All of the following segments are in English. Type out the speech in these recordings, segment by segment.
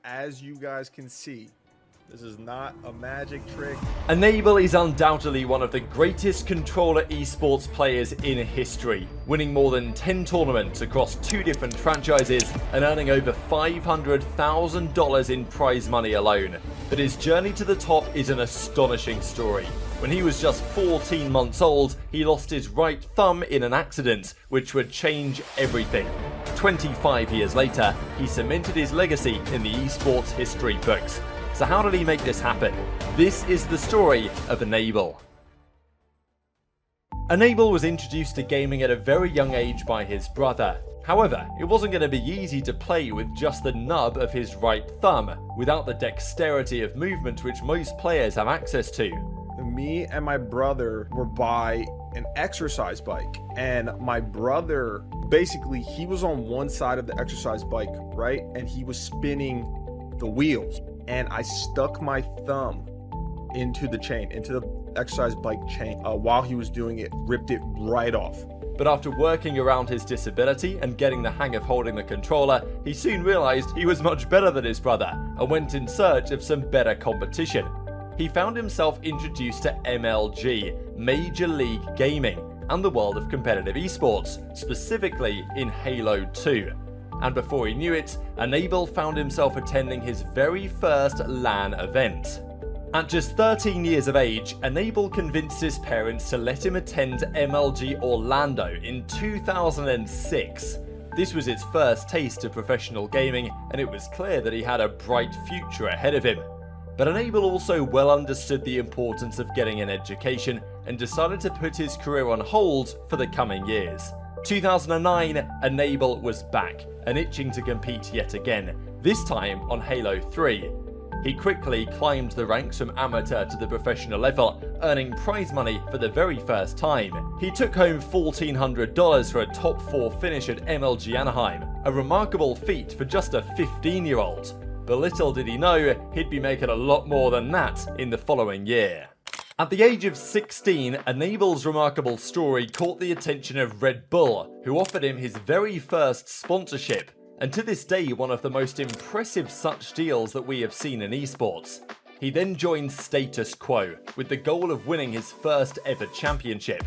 as you guys can see, this is not a magic trick. Enable is undoubtedly one of the greatest controller esports players in history, winning more than 10 tournaments across 2 different franchises and earning over $500,000 in prize money alone. But his journey to the top is an astonishing story. When he was just 14 months old, he lost his right thumb in an accident, which would change everything. 25 years later, he cemented his legacy in the esports history books. So how did he make this happen? This is the story of Enable. Enable was introduced to gaming at a very young age by his brother. However, it wasn't going to be easy to play with just the nub of his right thumb, without the dexterity of movement which most players have access to. Me and my brother were by an exercise bike, and my brother, basically, he was on one side of the exercise bike, right? And he was spinning the wheels. And I stuck my thumb into the chain, into the exercise bike chain, while he was doing it, ripped it right off. But after working around his disability and getting the hang of holding the controller, he soon realized he was much better than his brother and went in search of some better competition. He found himself introduced to MLG, Major League Gaming, and the world of competitive esports, specifically in Halo 2. And before he knew it, Enable found himself attending his very first LAN event. At just 13 years of age, Enable convinced his parents to let him attend MLG Orlando in 2006. This was his first taste of professional gaming, and it was clear that he had a bright future ahead of him. But Enable also well understood the importance of getting an education and decided to put his career on hold for the coming years. 2009, Enable was back and itching to compete yet again, this time on Halo 3. He quickly climbed the ranks from amateur to the professional level, earning prize money for the very first time. He took home $1,400 for a top 4 finish at MLG Anaheim, a remarkable feat for just a 15-year-old. But little did he know, he'd be making a lot more than that in the following year. At the age of 16, Enable's remarkable story caught the attention of Red Bull, who offered him his very first sponsorship, and to this day one of the most impressive such deals that we have seen in esports. He then joined Status Quo, with the goal of winning his first ever championship.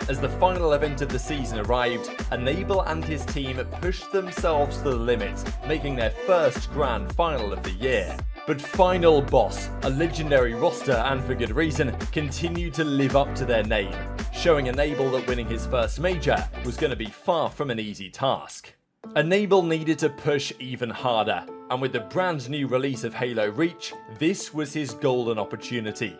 As the final event of the season arrived, Enable and his team pushed themselves to the limit, making their first grand final of the year. But Final Boss, a legendary roster and for good reason, continued to live up to their name, showing Enable that winning his first major was going to be far from an easy task. Enable needed to push even harder, and with the brand new release of Halo Reach, this was his golden opportunity.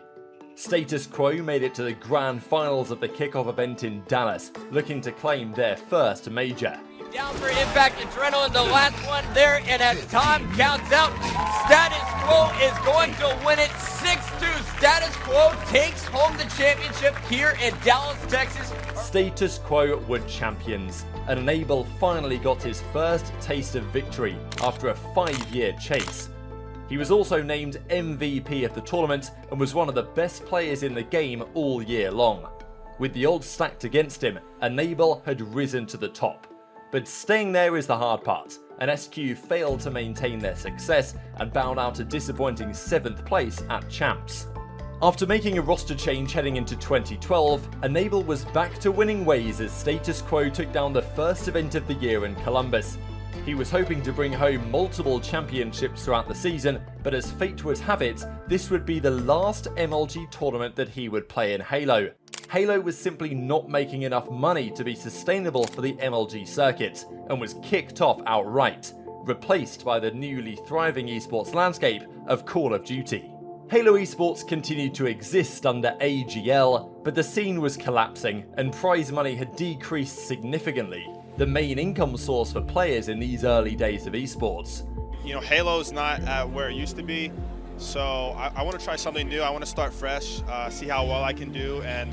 Status Quo made it to the grand finals of the kickoff event in Dallas, looking to claim their first major. Down for Impact Adrenaline, the last one there, and as time counts out, Status Quo is going to win it 6-2. Status Quo takes home the championship here in Dallas, Texas. Status Quo were champions, and Enable finally got his first taste of victory after a 5-year chase. He was also named MVP of the tournament and was one of the best players in the game all year long. With the odds stacked against him, Enable had risen to the top. But staying there is the hard part, and SQ failed to maintain their success and bowed out a disappointing 7th place at Champs. After making a roster change heading into 2012, Enable was back to winning ways as Status Quo took down the first event of the year in Columbus. He was hoping to bring home multiple championships throughout the season, but as fate would have it, this would be the last MLG tournament that he would play in Halo. Halo was simply not making enough money to be sustainable for the MLG circuit, and was kicked off outright, replaced by the newly thriving esports landscape of Call of Duty. Halo esports continued to exist under AGL, but the scene was collapsing, and prize money had decreased significantly, the main income source for players in these early days of esports. You know, Halo's not at where it used to be, so I want to try something new. I want to start fresh, see how well I can do, and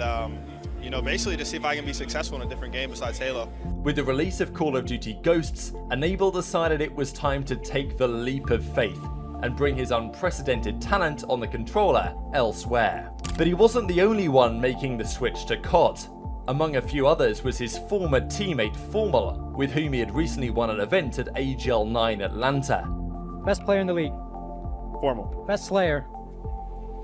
you know, basically to see if I can be successful in a different game besides Halo. With the release of Call of Duty Ghosts, Enable decided it was time to take the leap of faith and bring his unprecedented talent on the controller elsewhere. But he wasn't the only one making the switch to COD. Among a few others was his former teammate Formal, with whom he had recently won an event at AGL 9 Atlanta. Best player in the league. Formal. Best Slayer.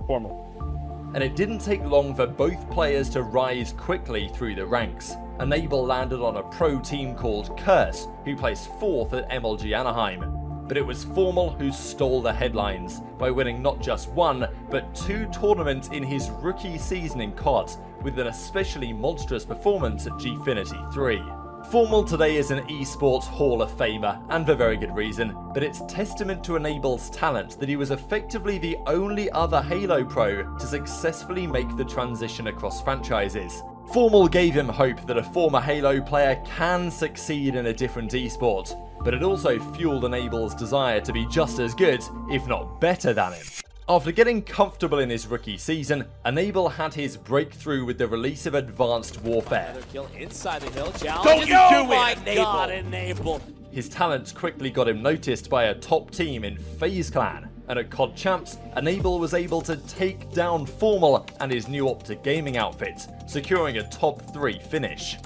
Formal. And it didn't take long for both players to rise quickly through the ranks. Enable landed on a pro team called Curse, who placed 4th at MLG Anaheim. But it was Formal who stole the headlines by winning not just one, but 2 tournaments in his rookie season in COD, with an especially monstrous performance at Gfinity 3. Formal today is an esports Hall of Famer, and for very good reason, but it's testament to Enable's talent that he was effectively the only other Halo pro to successfully make the transition across franchises. Formal gave him hope that a former Halo player can succeed in a different esport, but it also fueled Enable's desire to be just as good, if not better than him. After getting comfortable in his rookie season, Enable had his breakthrough with the release of Advanced Warfare. Another kill inside the hill. Don't Challenge. do Oh my it, God, Enable. Enable. His talents quickly got him noticed by a top team in FaZe Clan, and at COD Champs, Enable was able to take down Formal and his new Optic Gaming outfit, securing a top 3 finish.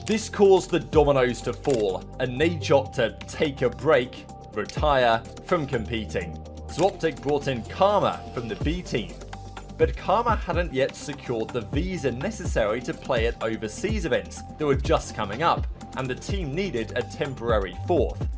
This caused the dominoes to fall, and Nadeshot to take a break, retire from competing. So Optic brought in Karma from the B team. But Karma hadn't yet secured the visa necessary to play at overseas events that were just coming up, and the team needed a temporary 4th.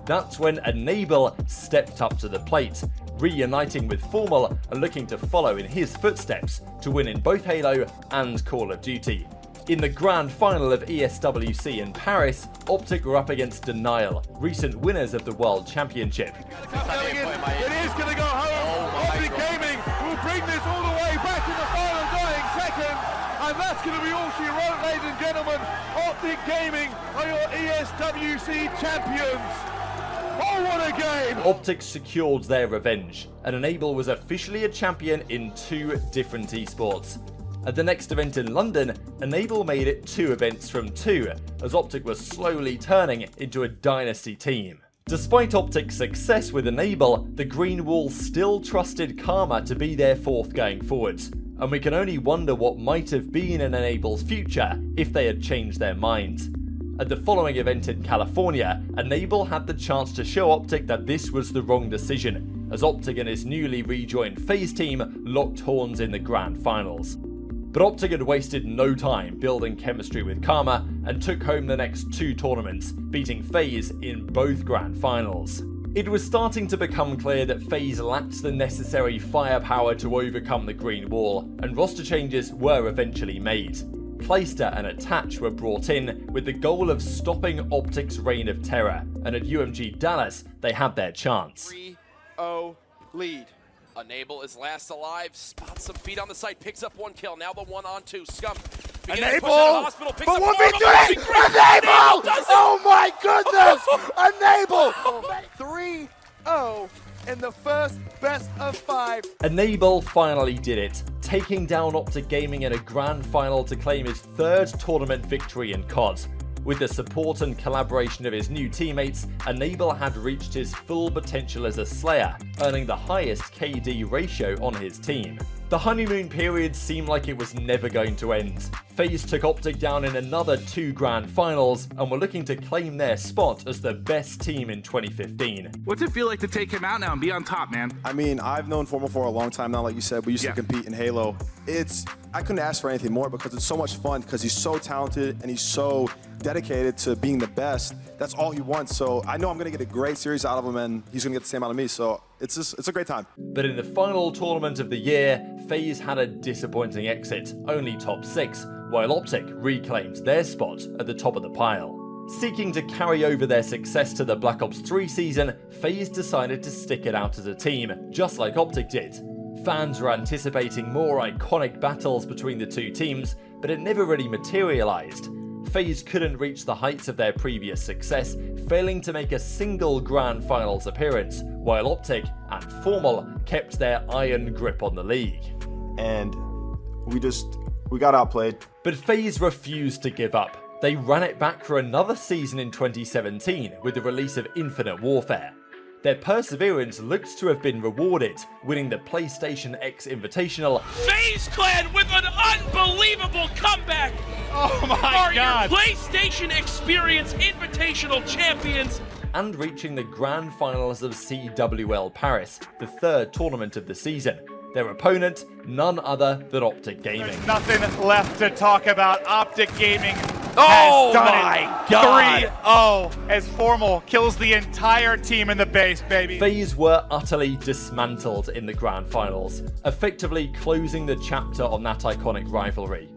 That's when Enable stepped up to the plate, reuniting with Formal and looking to follow in his footsteps to win in both Halo and Call of Duty. In the grand final of ESWC in Paris, Optic were up against Denial, recent winners of the World Championship. It is going to go home. Optic Gaming will bring this all the way back in the final dying seconds. And that's going to be all she wrote, ladies and gentlemen. Optic Gaming are your ESWC champions. Oh, what a game! Optic secured their revenge, and Enable was officially a champion in 2 different esports. At the next event in London, Enable made it 2 events from 2, as Optic was slowly turning into a dynasty team. Despite Optic's success with Enable, the Green Wall still trusted Karma to be their 4th going forwards, and we can only wonder what might have been in Enable's future if they had changed their minds. At the following event in California, Enable had the chance to show Optic that this was the wrong decision, as Optic and his newly rejoined FaZe team locked horns in the grand finals. But Optic had wasted no time building chemistry with Karma and took home the next 2 tournaments, beating FaZe in both grand finals. It was starting to become clear that FaZe lacked the necessary firepower to overcome the Green Wall, and roster changes were eventually made. Clayster and Attach were brought in with the goal of stopping Optic's reign of terror, and at UMG Dallas, they had their chance. 3-0 lead. Enable is last alive, spots some feet on the site, picks up 1 kill. Now the 1-on-2. Scum. Enable! But But 1v3! Enable! Oh my goodness! Enable! 3-0 in the first best of 5. Enable finally did it, taking down Optic Gaming in a grand final to claim his 3rd tournament victory in COD. With the support and collaboration of his new teammates, Enable had reached his full potential as a Slayer, earning the highest KD ratio on his team. The honeymoon period seemed like it was never going to end. FaZe took Optic down in another 2 grand finals and were looking to claim their spot as the best team in 2015. What's it feel like to take him out now and be on top, man? I mean, I've known Formal for a long time now, like you said. We used to compete in Halo. I couldn't ask for anything more because it's so much fun, because he's so talented and he's so dedicated to being the best. That's all he wants. So I know I'm going to get a great series out of him, and he's going to get the same out of me. So it's a great time. But in the final tournament of the year, FaZe had a disappointing exit, only top 6, while Optic reclaimed their spot at the top of the pile. Seeking to carry over their success to the Black Ops 3 season, FaZe decided to stick it out as a team, just like Optic did. Fans were anticipating more iconic battles between the 2 teams, but it never really materialized. FaZe couldn't reach the heights of their previous success, failing to make a single grand finals appearance, while Optic and Formal kept their iron grip on the league. And we got outplayed. But FaZe refused to give up. They ran it back for another season in 2017 with the release of Infinite Warfare. Their perseverance looks to have been rewarded, winning the PlayStation X Invitational. FaZe Clan with an unbelievable comeback! Oh my Are God! your PlayStation Experience Invitational champions, and reaching the grand finals of CWL Paris, the third tournament of the season. Their opponent, none other than Optic Gaming. There's nothing left to talk about. Optic Gaming Oh has done my it. God. 3-0 as Formal kills the entire team in the base, baby. FaZe were utterly dismantled in the grand finals, effectively closing the chapter on that iconic rivalry.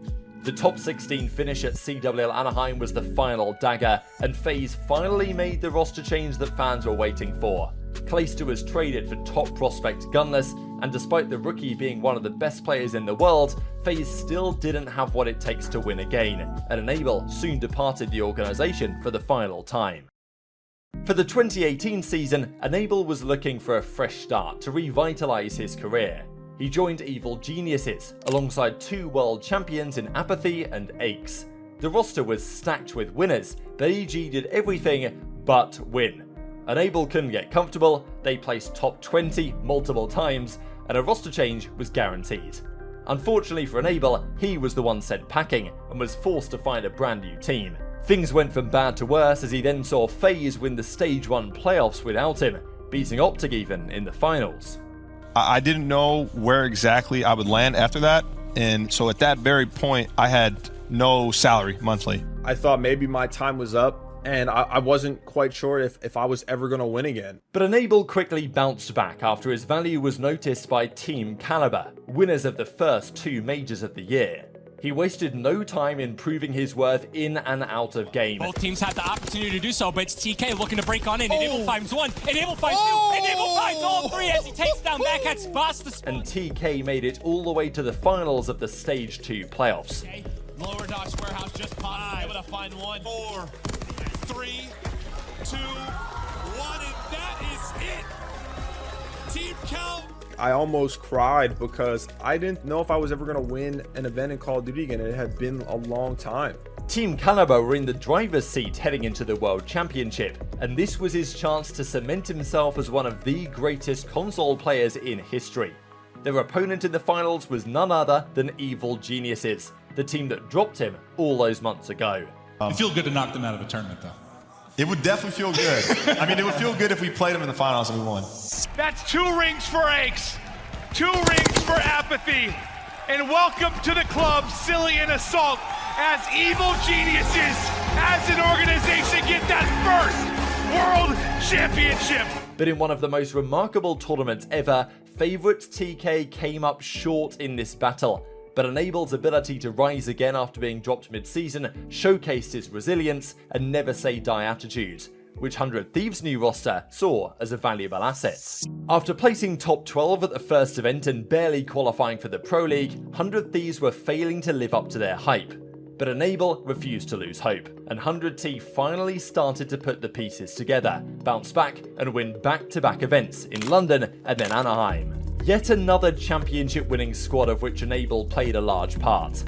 The top 16 finish at CWL Anaheim was the final dagger, and FaZe finally made the roster change that fans were waiting for. Clayster was traded for top prospect Gunless, and despite the rookie being one of the best players in the world, FaZe still didn't have what it takes to win again, and Enable soon departed the organisation for the final time. For the 2018 season, Enable was looking for a fresh start to revitalise his career. He joined Evil Geniuses, alongside 2 world champions in Apathy and Aches. The roster was stacked with winners, but EG did everything but win. Enable couldn't get comfortable, they placed top 20 multiple times, and a roster change was guaranteed. Unfortunately for Enable, he was the one sent packing, and was forced to find a brand new team. Things went from bad to worse as he then saw FaZe win the Stage 1 playoffs without him, beating Optic even in the finals. I didn't know where exactly I would land after that, and so at that very point, I had no salary monthly. I thought maybe my time was up, and I wasn't quite sure if I was ever going to win again. But Enable quickly bounced back after his value was noticed by Team Caliber, winners of the first 2 majors of the year. He wasted no time in proving his worth in and out of game. Both teams had the opportunity to do so, but it's TK looking to break on in. Enable finds 1, Enable finds 2, Enable finds all 3 as he takes down back at spots the and TK made it all the way to the finals of the Stage 2 playoffs. Okay. Lower Dodge Warehouse just popped, able to find 1, 4, 3, 2, 1, and that is it. Team count. I almost cried because I didn't know if I was ever going to win an event in Call of Duty again. It had been a long time. Team Caliber were in the driver's seat heading into the World Championship, and this was his chance to cement himself as one of the greatest console players in history. Their opponent in the finals was none other than Evil Geniuses, the team that dropped him all those months ago. It'd feel good to knock them out of a tournament, though. It would definitely feel good. I mean, it would feel good if we played them in the finals and we won. That's 2 rings for Aches, 2 rings for Apathy, and welcome to the club, Cillian Assault, as Evil Geniuses, as an organization, get that first World Championship. But in one of the most remarkable tournaments ever, favourite TK came up short in this battle. But Enable's ability to rise again after being dropped mid-season showcased his resilience and never-say-die attitude, which 100 Thieves' new roster saw as a valuable asset. After placing top 12 at the first event and barely qualifying for the Pro League, 100 Thieves were failing to live up to their hype. But Enable refused to lose hope, and 100T finally started to put the pieces together, bounce back and win back-to-back events in London and then Anaheim. Yet another championship-winning squad of which Enable played a large part.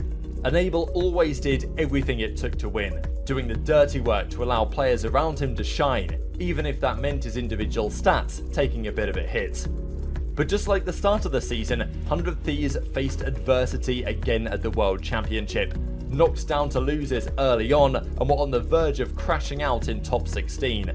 Enable always did everything it took to win, doing the dirty work to allow players around him to shine, even if that meant his individual stats taking a bit of a hit. But just like the start of the season, 100 Thieves faced adversity again at the World Championship, knocked down to losers early on and were on the verge of crashing out in top 16.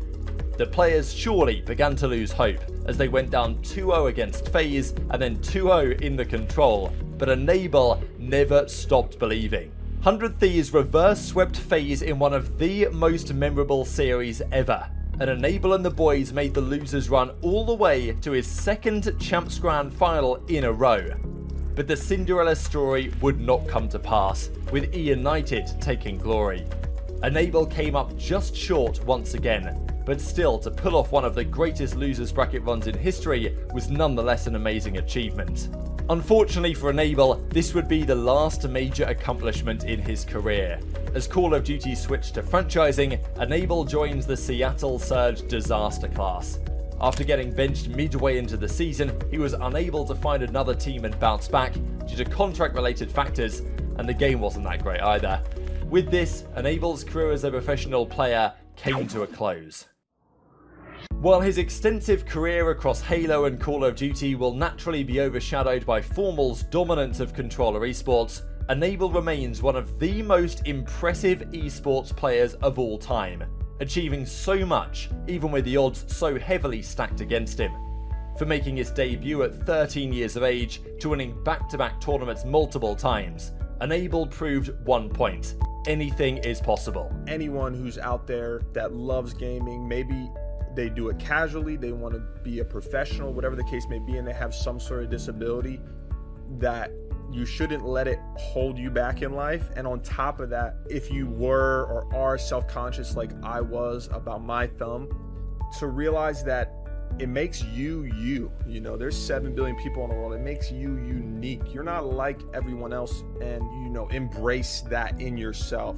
The players surely began to lose hope as they went down 2-0 against FaZe and then 2-0 in the Control, but Enable never stopped believing. 100 Thieves reverse swept FaZe in one of the most memorable series ever, and Enable and the boys made the losers run all the way to his 2nd Champs Grand Final in a row. But the Cinderella story would not come to pass, with E United taking glory. Enable came up just short once again, but still to pull off one of the greatest losers bracket runs in history was nonetheless an amazing achievement. Unfortunately for Enable, this would be the last major accomplishment in his career. As Call of Duty switched to franchising, Enable joins the Seattle Surge Disaster class. After getting benched midway into the season, he was unable to find another team and bounce back due to contract-related factors, and the game wasn't that great either. With this, Enable's career as a professional player came to a close. While his extensive career across Halo and Call of Duty will naturally be overshadowed by Formal's dominance of controller esports, Enable remains one of the most impressive esports players of all time. achieving so much even with the odds so heavily stacked against him. From making his debut at 13 years of age to winning back-to-back tournaments multiple times, Enable proved 1 point. Anything is possible. Anyone who's out there that loves gaming, maybe they do it casually, they want to be a professional, whatever the case may be, and they have some sort of disability, that you shouldn't let it hold you back in life. And on top of that, if you were or are self-conscious like I was about my thumb, to realize that it makes you, you know, there's 7 billion people in the world. It makes you unique. You're not like everyone else, and, you know, embrace that in yourself.